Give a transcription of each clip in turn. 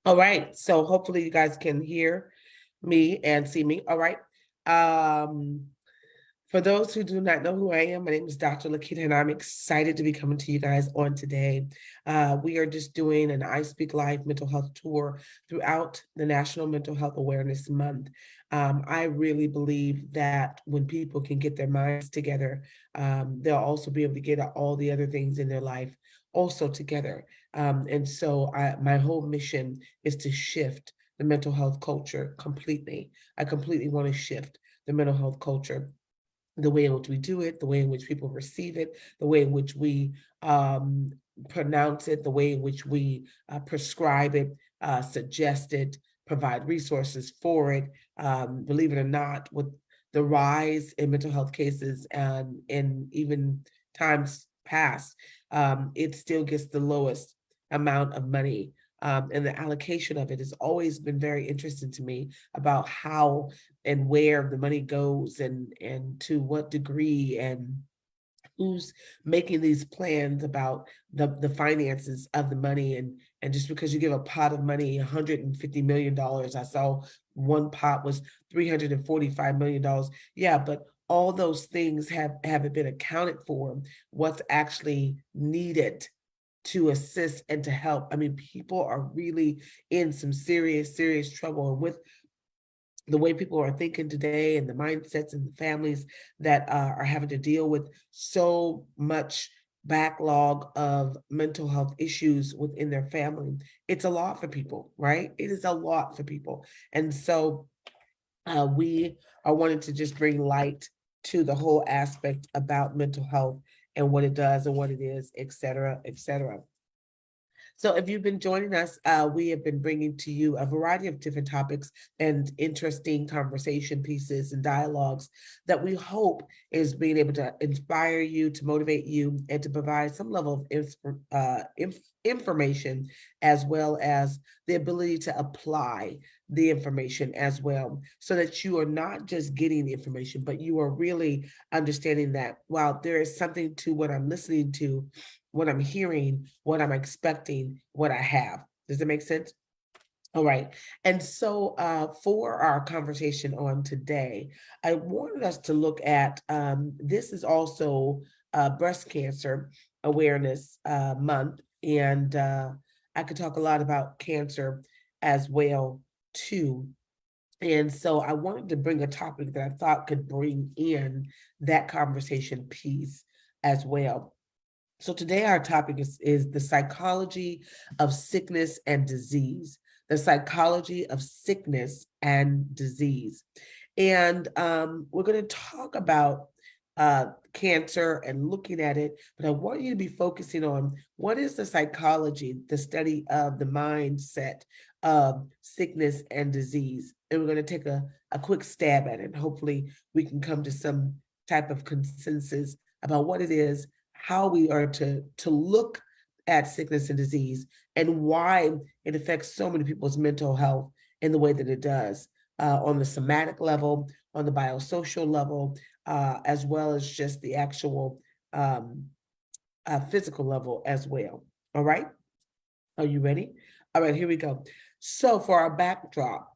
All right, so hopefully you guys can hear me and see me. All right. Um, for those who do not know who I am, my name is Dr. Lakita, and I'm excited to be coming to you guys on today. We are just doing an I Speak Live mental health tour throughout the National Mental Health Awareness Month. I really believe that when people can get their minds together, they'll also be able to get all the other things in their life also together. My whole mission is to shift the mental health culture completely. I completely want to shift the mental health culture, the way in which we do it, the way in which people receive it, the way in which we um, pronounce it, the way in which we prescribe it, suggest it, provide resources for it. Believe it or not, with the rise in mental health cases and in even times past, it still gets the lowest amount of money. And the allocation of it has always been very interesting to me about how and where the money goes and to what degree and who's making these plans about the finances of the money. And just because you give a pot of money $150 million, I saw one pot was $345 million. Yeah, but all those things haven't been accounted for, what's actually needed to assist and to help. I mean, people are really in some serious trouble. And with the way people are thinking today and the mindsets and the families that are having to deal with so much backlog of mental health issues within their family, it's a lot for people, right? It is a lot for people. And so we are wanting to just bring light to the whole aspect about mental health and what it does and what it is, et cetera, et cetera. So if you've been joining us, we have been bringing to you a variety of different topics and interesting conversation pieces and dialogues that we hope is being able to inspire you, to motivate you, and to provide some level of information, as well as the ability to apply the information as well, so that you are not just getting the information, but you are really understanding that, wow, there is something to what I'm listening to, what I'm hearing, what I'm expecting, what I have. Does that make sense? All right. And so for our conversation on today, I wanted us to look at this is also Breast Cancer Awareness Month. And I could talk a lot about cancer as well, too. And so I wanted to bring a topic that I thought could bring in that conversation piece as well. So today our topic is the psychology of sickness and disease, the psychology of sickness and disease. And we're going to talk about cancer and looking at it, but I want you to be focusing on what is the psychology, the study of the mindset of sickness and disease. And we're going to take a quick stab at it. Hopefully we can come to some type of consensus about what it is, how we are to look at sickness and disease, and why it affects so many people's mental health in the way that it does, on the somatic level, on the biosocial level, as well as just the actual physical level as well. All right, are you ready? All right, here we go. So for our backdrop,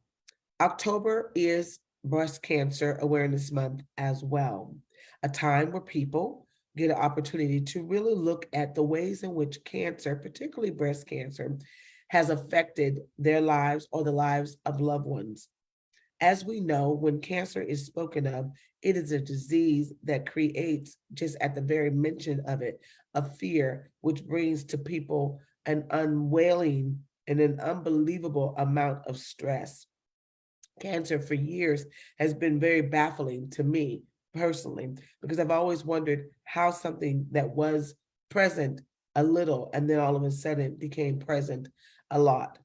October is Breast Cancer Awareness Month as well, a time where people get an opportunity to really look at the ways in which cancer, particularly breast cancer, has affected their lives or the lives of loved ones. As we know, when cancer is spoken of, it is a disease that creates, just at the very mention of it, a fear, which brings to people an unwailing and an unbelievable amount of stress. Cancer for years has been very baffling to me personally, because I've always wondered how something that was present a little and then all of a sudden became present a lot.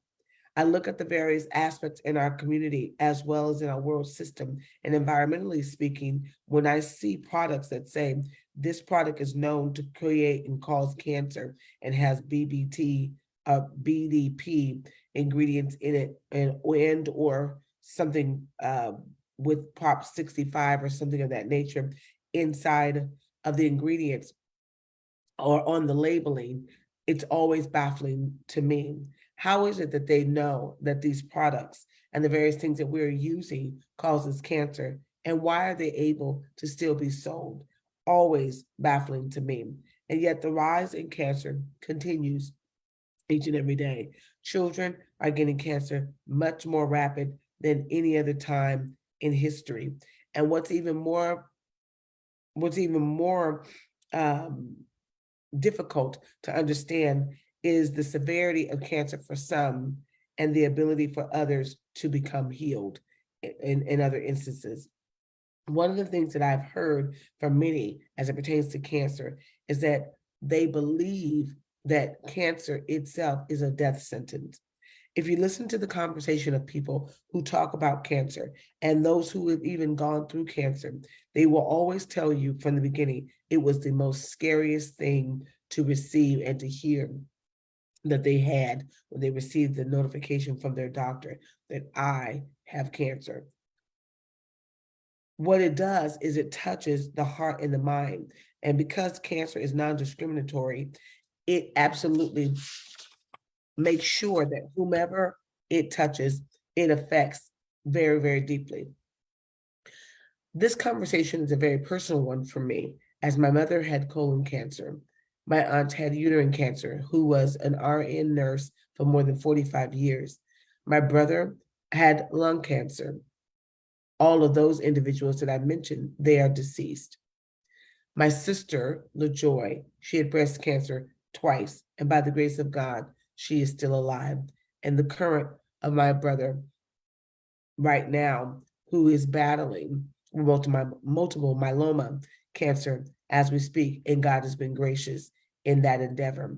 I look at the various aspects in our community as well as in our world system, and environmentally speaking, when I see products that say this product is known to create and cause cancer and has BBT, BDP ingredients in it, and or something with Prop 65 or something of that nature inside of the ingredients or on the labeling, it's always baffling to me. How is it that they know that these products and the various things that we're using causes cancer? And why are they able to still be sold? Always baffling to me. And yet the rise in cancer continues each and every day. Children are getting cancer much more rapid than any other time in history. And what's even more um, difficult to understand is the severity of cancer for some and the ability for others to become healed in other instances. One of the things that I've heard from many as it pertains to cancer is that they believe that cancer itself is a death sentence. If you listen to the conversation of people who talk about cancer and those who have even gone through cancer, they will always tell you from the beginning it was the most scariest thing to receive and to hear that they had when they received the notification from their doctor that I have cancer. What it does is it touches the heart and the mind. And because cancer is non-discriminatory, it absolutely makes sure that whomever it touches, it affects very, very deeply. This conversation is a very personal one for me, as my mother had colon cancer. My aunt had uterine cancer, who was an RN nurse for more than 45 years. My brother had lung cancer. All of those individuals that I mentioned, they are deceased. My sister, LaJoy, she had breast cancer twice, and by the grace of God, she is still alive. And the current of my brother right now, who is battling multiple myeloma cancer as we speak, and God has been gracious in that endeavor.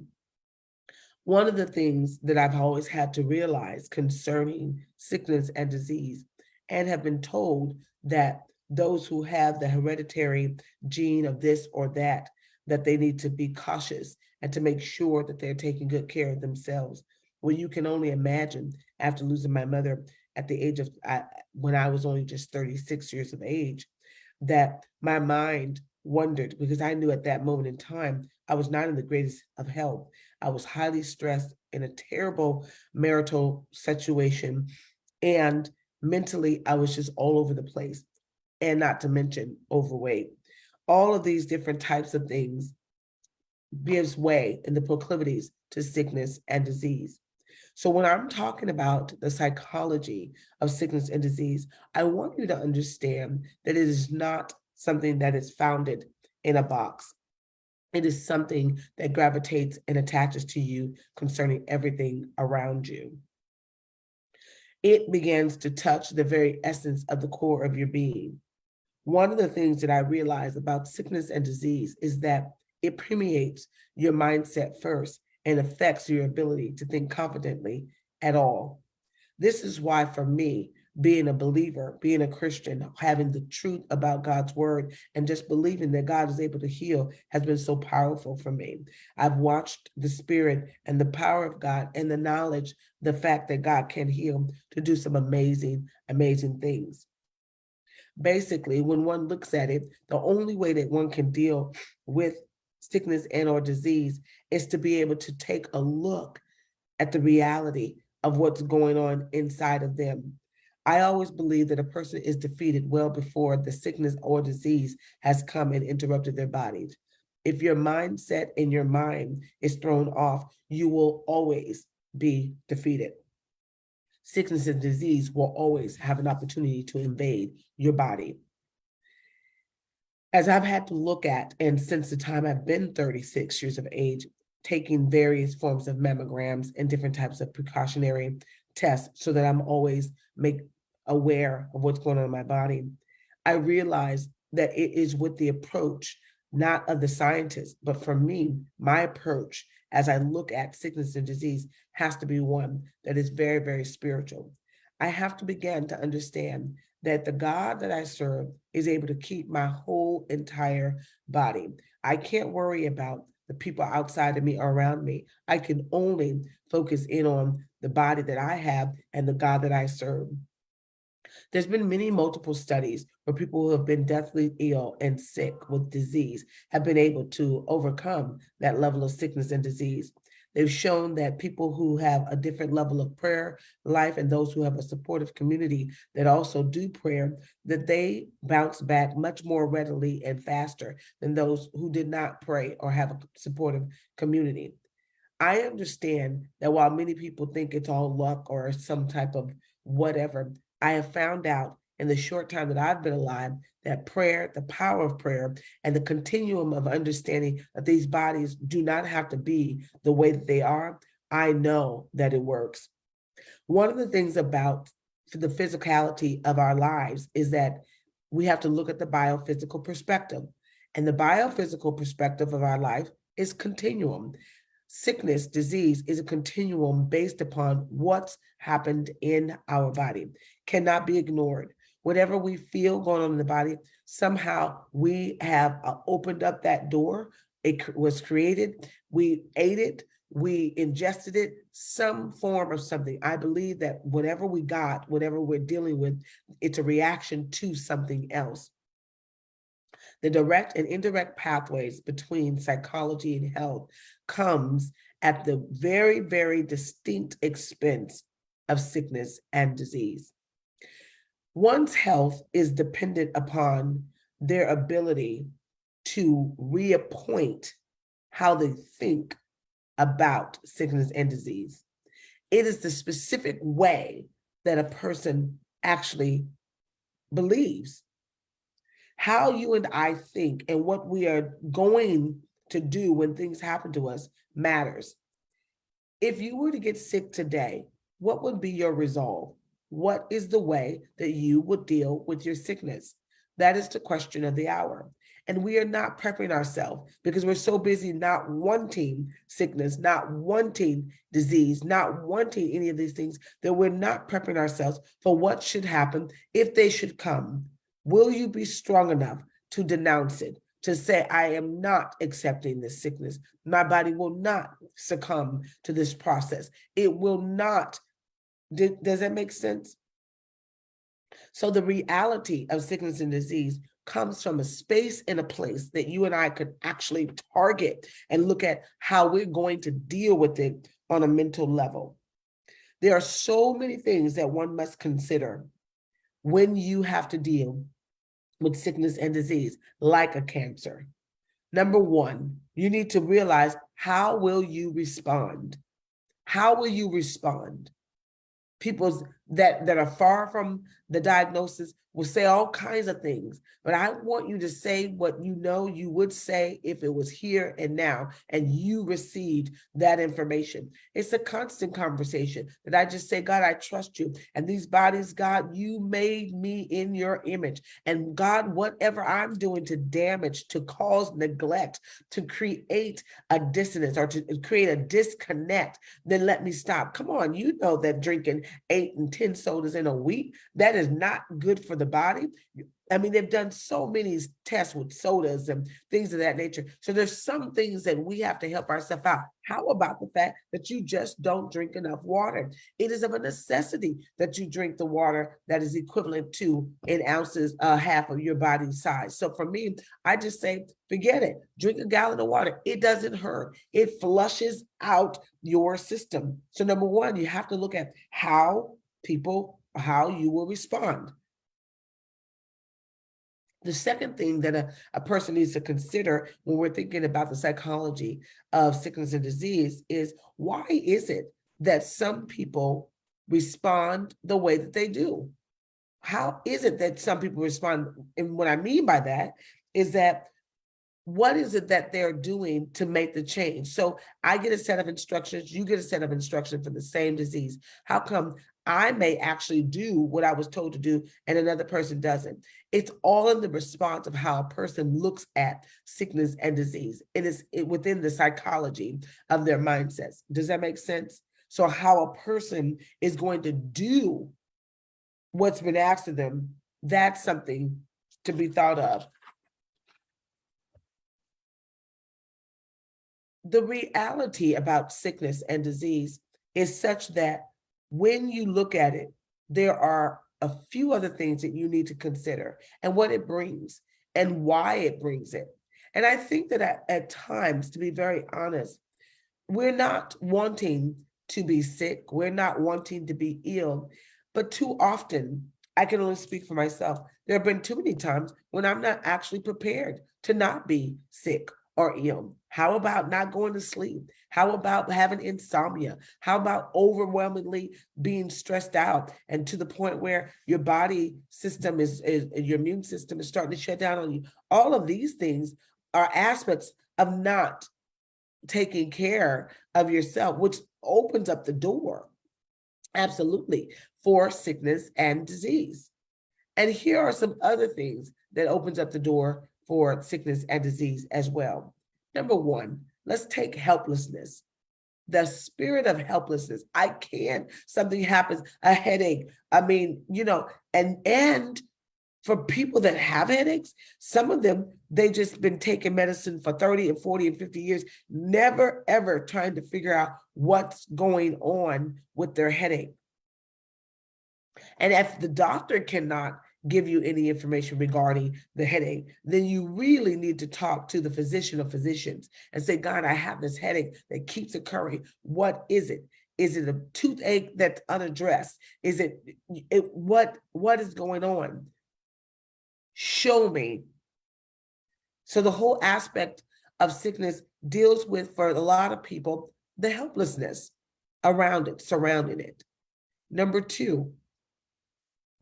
One of the things that I've always had to realize concerning sickness and disease, and have been told that those who have the hereditary gene of this or that they need to be cautious and to make sure that they're taking good care of themselves. Well, you can only imagine after losing my mother at the age of, when I was only just 36 years of age, that my mind wondered, because I knew at that moment in time, I was not in the greatest of health. I was highly stressed in a terrible marital situation. And mentally, I was just all over the place, and not to mention overweight. All of these different types of things gives way in the proclivities to sickness and disease. So when I'm talking about the psychology of sickness and disease, I want you to understand that it is not something that is founded in a box. It is something that gravitates and attaches to you concerning everything around you. It begins to touch the very essence of the core of your being. One of the things that I realize about sickness and disease is that it permeates your mindset first and affects your ability to think confidently at all. This is why, for me, being a believer, being a Christian, having the truth about God's word, and just believing that God is able to heal has been so powerful for me. I've watched the spirit and the power of God and the knowledge, the fact that God can heal, to do some amazing, amazing things. Basically, when one looks at it, the only way that one can deal with sickness and or disease is to be able to take a look at the reality of what's going on inside of them. I always believe that a person is defeated well before the sickness or disease has come and interrupted their bodies. If your mindset and your mind is thrown off, you will always be defeated. Sickness and disease will always have an opportunity to invade your body. As I've had to look at, and since the time I've been 36 years of age, taking various forms of mammograms and different types of precautionary tests so that I'm always aware of what's going on in my body, I realized that it is with the approach, not of the scientist, but for me, my approach as I look at sickness and disease has to be one that is very, very spiritual. I have to begin to understand that the God that I serve is able to keep my whole entire body. I can't worry about the people outside of me or around me. I can only focus in on the body that I have and the God that I serve. There's been multiple studies where people who have been deathly ill and sick with disease have been able to overcome that level of sickness and disease. They've shown that people who have a different level of prayer life and those who have a supportive community that also do prayer, that they bounce back much more readily and faster than those who did not pray or have a supportive community. I understand that while many people think it's all luck or some type of whatever, I have found out in the short time that I've been alive that prayer, the power of prayer, and the continuum of understanding that these bodies do not have to be the way that they are, I know that it works. One of the things about the physicality of our lives is that we have to look at the biophysical perspective. And the biophysical perspective of our life is continuum. Sickness, disease is a continuum based upon what's happened in our body, cannot be ignored. Whatever we feel going on in the body, somehow we have opened up that door. It was created, we ate it, we ingested it, some form of something. I believe that whatever we got, whatever we're dealing with, it's a reaction to something else. The direct and indirect pathways between psychology and health comes at the very, very distinct expense of sickness and disease. One's health is dependent upon their ability to reappoint how they think about sickness and disease. It is the specific way that a person actually believes. How you and I think and what we are going to do when things happen to us matters. If you were to get sick today, what would be your resolve? What is the way that you would deal with your sickness? That is the question of the hour. And we are not prepping ourselves because we're so busy not wanting sickness, not wanting disease, not wanting any of these things, that we're not prepping ourselves for what should happen if they should come. Will you be strong enough to denounce it, to say, I am not accepting this sickness. My body will not succumb to this process. It will not. Does that make sense? So the reality of sickness and disease comes from a space and a place that you and I could actually target and look at how we're going to deal with it on a mental level. There are so many things that one must consider when you have to deal with sickness and disease, like a cancer. Number one, you need to realize, how will you respond? How will you respond? People that are far from the diagnosis will say all kinds of things, but I want you to say what you know you would say if it was here and now, and you received that information. It's a constant conversation that I just say, God, I trust you. And these bodies, God, you made me in your image. And God, whatever I'm doing to damage, to cause neglect, to create a dissonance or to create a disconnect, then let me stop. Come on, you know that drinking 8 and 10 sodas in a week, that is not good for the body. I mean, they've done so many tests with sodas and things of that nature. So there's some things that we have to help ourselves out. How about the fact that you just don't drink enough water? It is of a necessity that you drink the water that is equivalent to in ounces, half of your body size. So for me, I just say, forget it. Drink a gallon of water. It doesn't hurt. It flushes out your system. So number one, you have to look at how you will respond. The second thing that a person needs to consider when we're thinking about the psychology of sickness and disease is, why is it that some people respond the way that they do? How is it that some people respond? And what I mean by that is that, what is it that they're doing to make the change? So I get a set of instructions, you get a set of instructions for the same disease. How come I may actually do what I was told to do and another person doesn't? It's all in the response of how a person looks at sickness and disease. It is within the psychology of their mindsets. Does that make sense? So how a person is going to do what's been asked of them, that's something to be thought of. The reality about sickness and disease is such that when you look at it, there are a few other things that you need to consider, and what it brings and why it brings it. And I think that at times, to be very honest, we're not wanting to be sick. We're not wanting to be ill, but too often, I can only speak for myself. There have been too many times when I'm not actually prepared to not be sick or ill. How about not going to sleep? How about having insomnia? How about overwhelmingly being stressed out and to the point where your body system is your immune system is starting to shut down on you? All of these things are aspects of not taking care of yourself, which opens up the door, absolutely, for sickness and disease. And here are some other things that opens up the door for sickness and disease as well. Number one, let's take helplessness. The spirit of helplessness. I can't, something happens, a headache. I mean, and for people that have headaches, some of them, they just been taking medicine for 30 and 40 and 50 years, never ever trying to figure out what's going on with their headache. And if the doctor cannot give you any information regarding the headache, then you really need to talk to the physician of physicians and say, God, I have this headache that keeps occurring. What is it? Is it a toothache that's unaddressed? Is what is going on? Show me. So the whole aspect of sickness deals with, for a lot of people, the helplessness around it, surrounding it. Number two,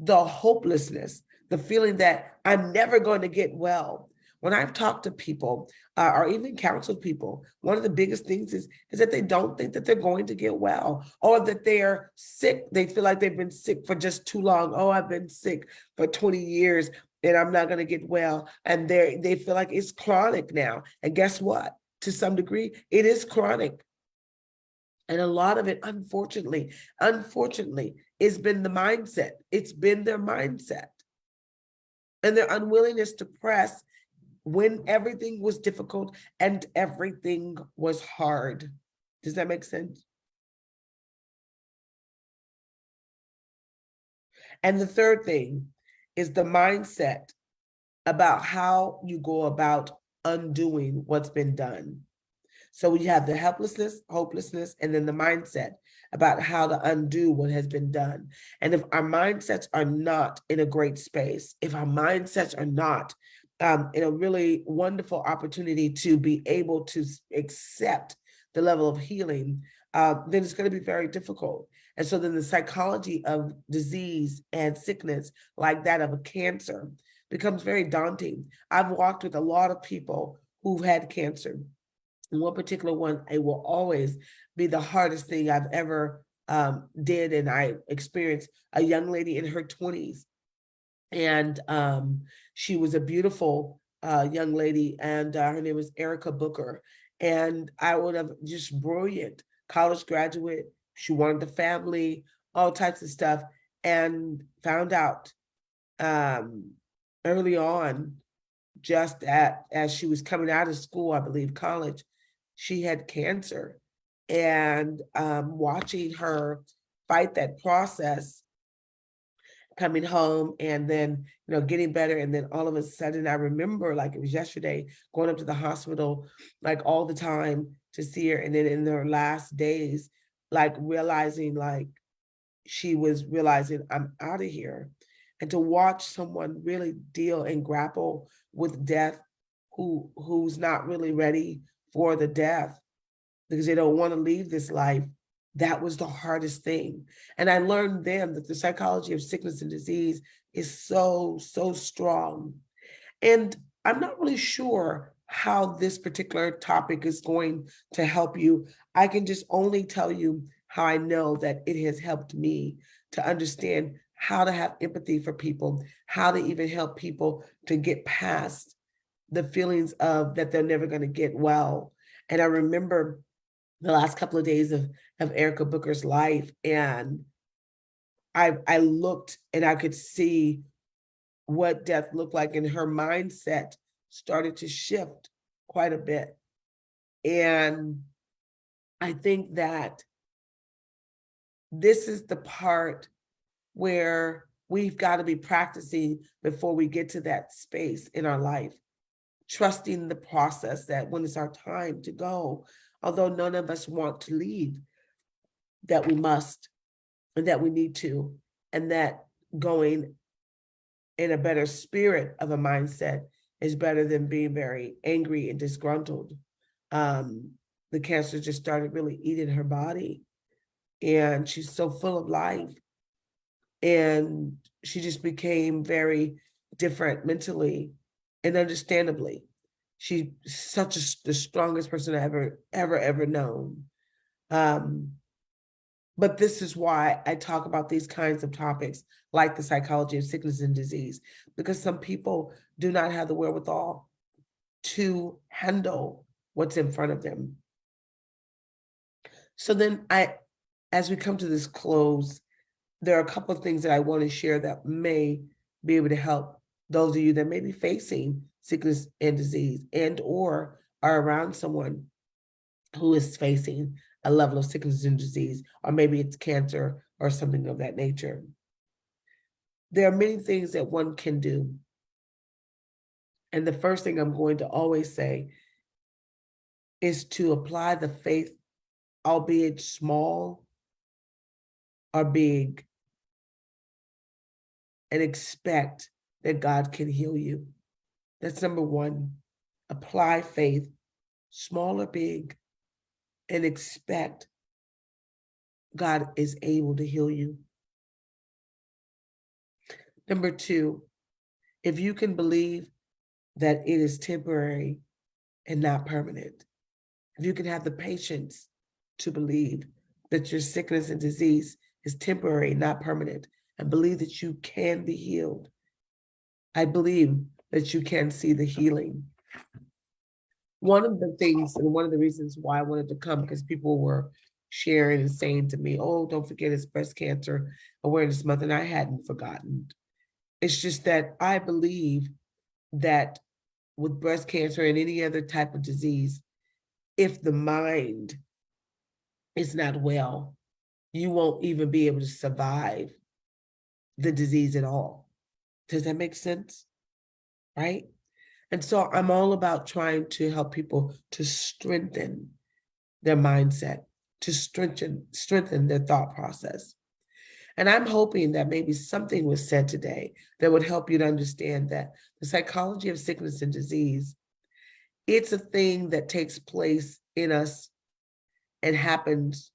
the hopelessness, the feeling that I'm never going to get well. When I've talked to people or even counseled people, one of the biggest things is that they don't think that they're going to get well, or that they're sick. They feel like they've been sick for just too long. Oh, I've been sick for 20 years and I'm not going to get well. And they feel like it's chronic now. And guess what? To some degree, it is chronic. And a lot of it, unfortunately, it's been the mindset. It's been their mindset and their unwillingness to press when everything was difficult and everything was hard. Does that make sense? And the third thing is the mindset about how you go about undoing what's been done. So we have the helplessness, hopelessness, and then the mindset about how to undo what has been done. And if our mindsets are not in a great space, if our mindsets are not in a really wonderful opportunity to be able to accept the level of healing, then it's going to be very difficult. And so then the psychology of disease and sickness, like that of a cancer, becomes very daunting. I've walked with a lot of people who've had cancer. And one particular one, it will always be the hardest thing I've ever did. And I experienced a young lady in her 20s. And she was a beautiful young lady, and her name was Erica Booker. And I would have just brilliant college graduate. She wanted the family, all types of stuff, and found out early on, just as she was coming out of school, I believe college, she had cancer. And watching her fight that process, coming home and then, getting better. And then all of a sudden, I remember like it was yesterday, going up to the hospital, like all the time to see her. And then in her last days, like realizing like she was realizing I'm out of here. And to watch someone really deal and grapple with death who's not really ready for the death because they don't want to leave this life, that was the hardest thing. And I learned then that the psychology of sickness and disease is so, so strong. And I'm not really sure how this particular topic is going to help you. I can just only tell you how I know that it has helped me to understand how to have empathy for people, how to even help people to get past the feelings of that they're never going to get well. And I remember the last couple of days of Erica Booker's life, and I looked and I could see what death looked like, and her mindset started to shift quite a bit. And I think that this is the part where we've got to be practicing before we get to that space in our life, trusting the process that when it's our time to go, although none of us want to leave, that we must, and that we need to, and that going in a better spirit of a mindset is better than being very angry and disgruntled. The cancer just started really eating her body, and she's so full of life, and she just became very different mentally and understandably. She's the strongest person I ever known. But this is why I talk about these kinds of topics, like the psychology of sickness and disease, because some people do not have the wherewithal to handle what's in front of them. So then as we come to this close, there are a couple of things that I want to share that may be able to help those of you that may be facing sickness and disease and or are around someone who is facing a level of sickness and disease, or maybe it's cancer or something of that nature. There are many things that one can do. And the first thing I'm going to always say is to apply the faith, albeit small or big, and expect that God can heal you. That's number one. Apply faith, small or big, and expect God is able to heal you. Number two, if you can believe that it is temporary and not permanent, if you can have the patience to believe that your sickness and disease is temporary, not permanent, and believe that you can be healed, I believe that you can see the healing. One of the things and one of the reasons why I wanted to come, because people were sharing and saying to me, oh, don't forget it's Breast Cancer Awareness Month, and I hadn't forgotten. It's just that I believe that with breast cancer and any other type of disease, if the mind is not well, you won't even be able to survive the disease at all. Does that make sense? Right? And so I'm all about trying to help people to strengthen their mindset, to strengthen their thought process. And I'm hoping that maybe something was said today that would help you to understand that the psychology of sickness and disease, it's a thing that takes place in us and happens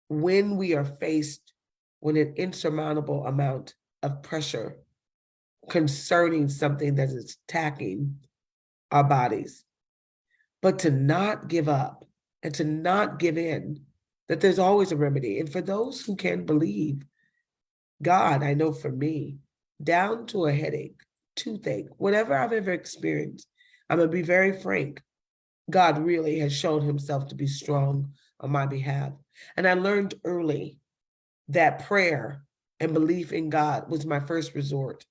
when we are faced with an insurmountable amount of pressure concerning something that is attacking our bodies. But to not give up and to not give in, that there's always a remedy. And for those who can believe, God, I know for me, down to a headache, toothache, whatever I've ever experienced, I'm going to be very frank, God really has shown himself to be strong on my behalf. And I learned early that prayer and belief in God was my first resort.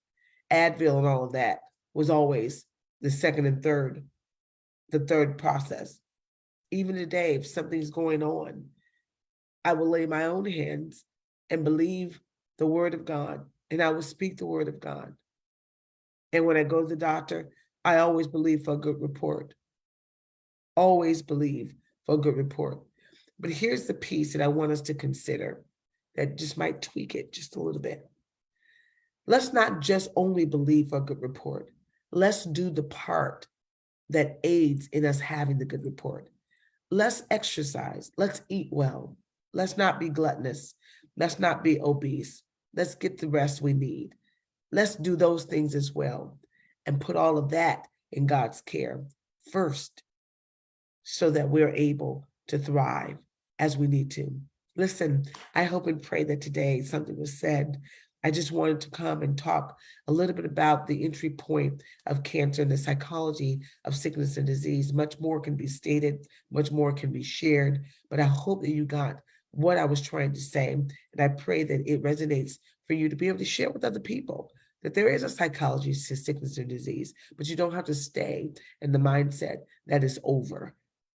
Advil and all of that was always the second and the third process. Even today, if something's going on, I will lay my own hands and believe the word of God, and I will speak the word of God. And when I go to the doctor, I always believe for a good report. Always believe for a good report. But here's the piece that I want us to consider that just might tweak it just a little bit. Let's not just only believe for a good report. Let's do the part that aids in us having the good report. Let's exercise. Let's eat well. Let's not be gluttonous. Let's not be obese. Let's get the rest we need. Let's do those things as well and put all of that in God's care first so that we're able to thrive as we need to. Listen, I hope and pray that today something was said. I just wanted to come and talk a little bit about the entry point of cancer and the psychology of sickness and disease. Much more can be stated, much more can be shared, but I hope that you got what I was trying to say. And I pray that it resonates for you to be able to share with other people that there is a psychology to sickness and disease, but you don't have to stay in the mindset that is over.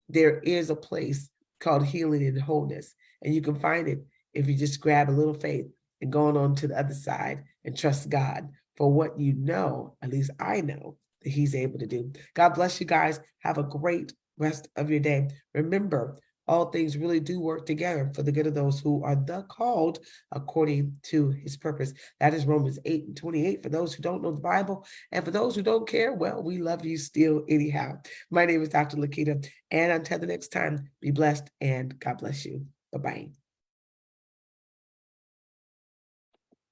There is a place called healing and wholeness, and you can find it if you just grab a little faith and going on to the other side and trust God for what you know, at least I know, that he's able to do. God bless you guys. Have a great rest of your day. Remember, all things really do work together for the good of those who are the called according to his purpose. That is Romans 8:28. For those who don't know the Bible, and for those who don't care, well, we love you still anyhow. My name is Dr. Lakita, and until the next time, be blessed and God bless you. Bye-bye.